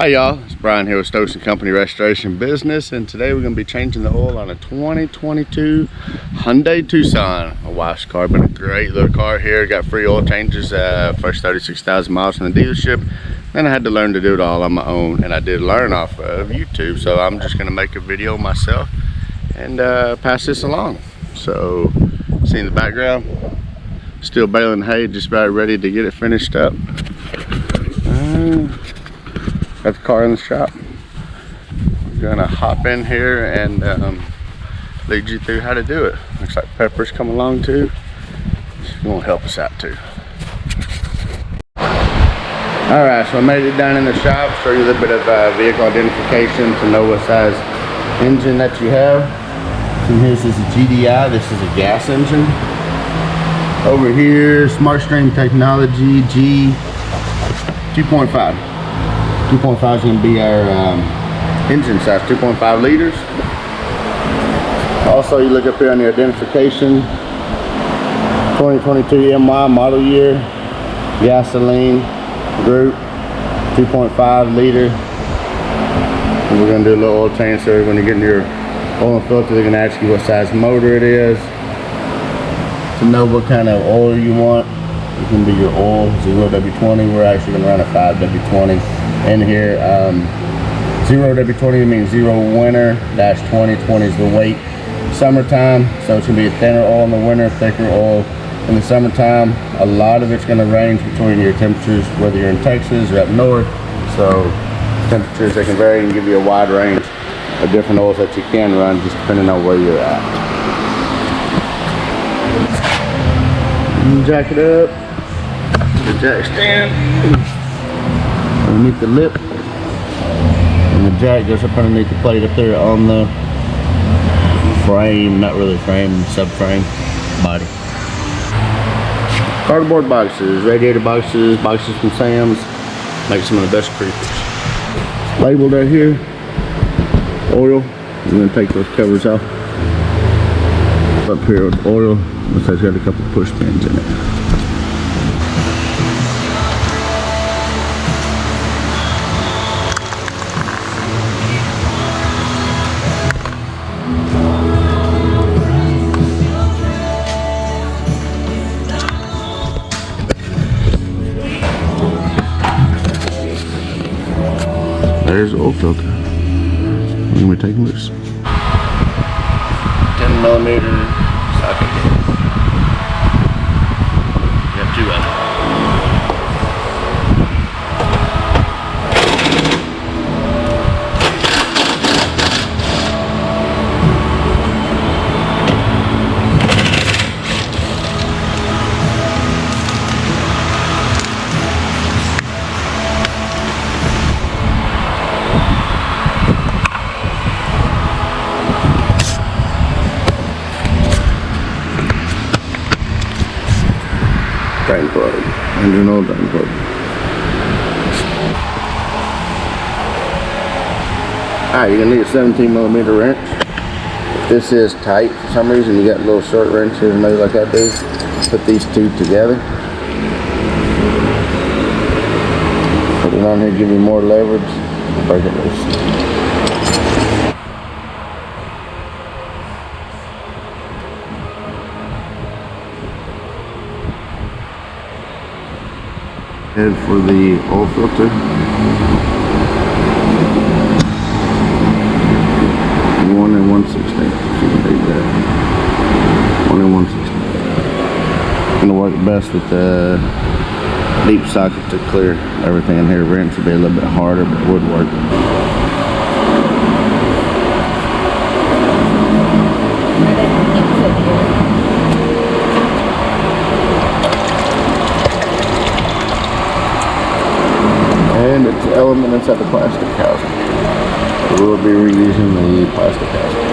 Hi y'all, it's Brian here with Tucson Company Restoration Business, and today we're going to be changing the oil on a 2022 Hyundai Tucson. My wife's car, been a great little car here. Got free oil changes, first 36,000 miles from the dealership. Then I had to learn to do it all on my own, and I did learn off of YouTube. So I'm just going to make a video myself and pass this along. So, see in the background, still baling hay, just about ready to get it finished up. Got the car in the shop. We're gonna hop in here and lead you through how to do it. Looks like Pepper's come along too. She's gonna help us out too. Alright, so I made it down in the shop. Show you a little bit of vehicle identification to know what size engine that you have. So here's this is a GDI, this is a gas engine. Over here, Smart Stream Technology G 2.5. 2.5 is going to be our engine size, 2.5 liters. Also, you look up here on the identification, 2022 MY model year, gasoline, group, 2.5 liter. And we're going to do a little oil change. So when you get into your oil and filter, they're going to ask you what size motor it is. To know what kind of oil you want, it can be your oil, 0W20. We're actually going to run a 5W20. In here, 0W20 means zero winter, -20, 20 is the weight. Summertime, so it's going to be a thinner oil in the winter, thicker oil in the summertime. A lot of it's going to range between your temperatures, whether you're in Texas or up north. So temperatures, they can vary and give you a wide range of different oils that you can run, just depending on where you're at. Jack it up, the jack stand underneath the lip, and the jack goes up underneath the plate up there on the frame, not really frame, subframe body. Cardboard boxes, radiator boxes, boxes from Sam's, make some of the best creepers. Labeled right here, oil. I'm going to take those covers off. Up here with oil, looks like it's got a couple of push pins in it. There's the oil filter. We're going to take them loose. 10mm socket. You have two of them. Drain plug, engine oil drain plug. Alright, you're gonna need a 17mm wrench. If this is tight for some reason, you got little short wrenches, maybe like I do. Put these two together. Put it on here, give you more leverage. Break it loose. Head for the oil filter. 1 1/16. You can take that. 1 1/16. Gonna work best with the deep socket to clear everything in here. Wrench would be a little bit harder, but it would work. And it's an element inside the plastic housing. We will be reusing the plastic housing.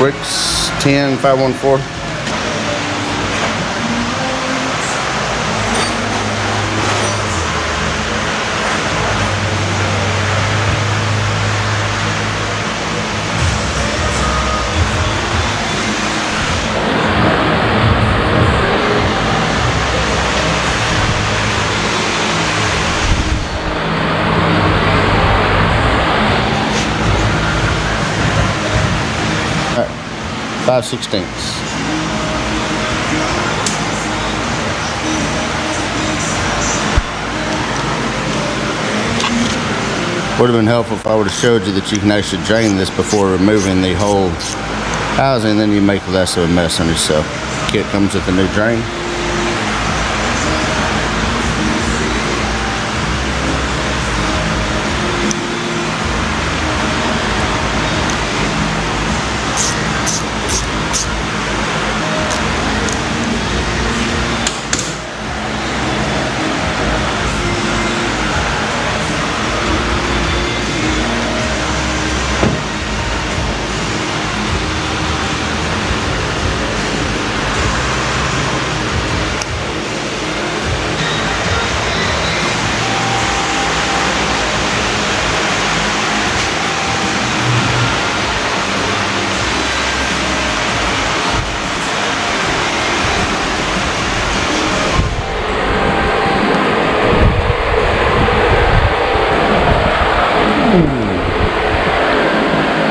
Bricks 10514. All right, 5/16. Would have been helpful if I would have showed you that you can actually drain this before removing the whole housing, then you make less of a mess on yourself. Kit comes with a new drain.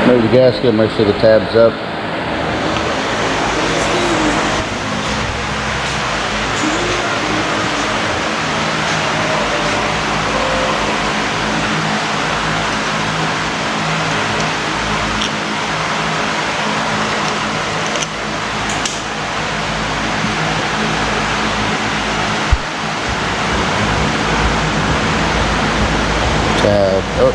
Move the gasket, make sure the tab's up. Tab up.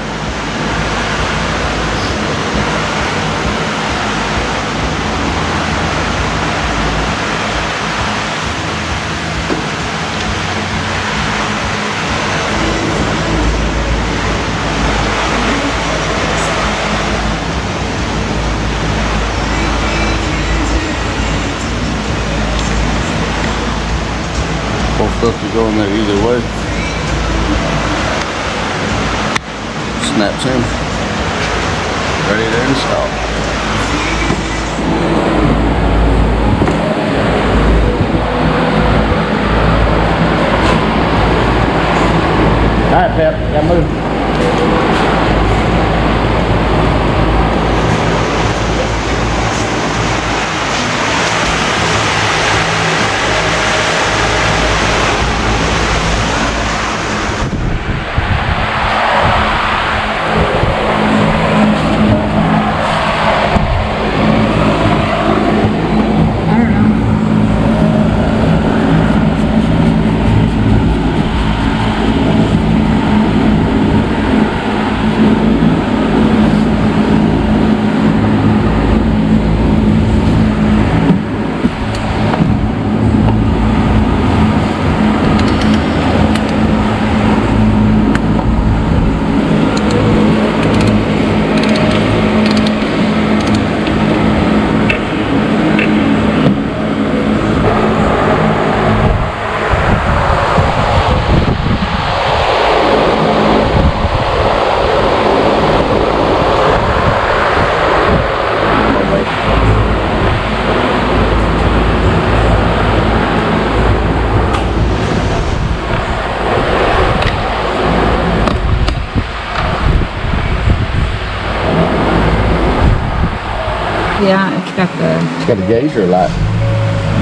Stuff to go in there either way. Snaps in. Ready to install. Alright, Pep, gotta move. Yeah, it's got the... It's got a gauge or a light?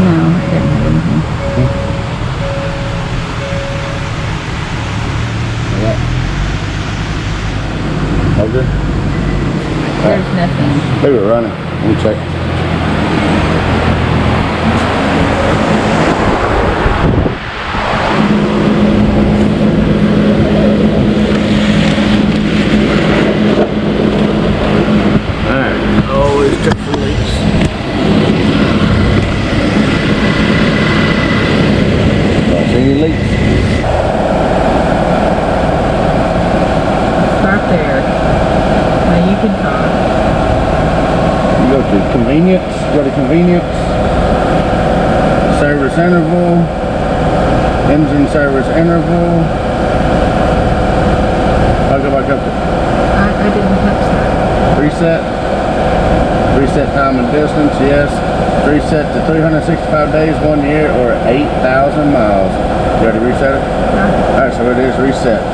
No, it doesn't have anything. All good? There's nothing. Maybe we're running. Let me check. Alright, always check for leaks. Don't see any leaks. Stop there. Now you can talk. You go to, come convenience. Go to convenience. Service interval. Engine service interval. I'll go back up to I didn't touch that. reset. Reset time and distance, yes. Reset to 365 days, 1 year, or 8,000 miles. You already reset it? No. Alright, so it is reset.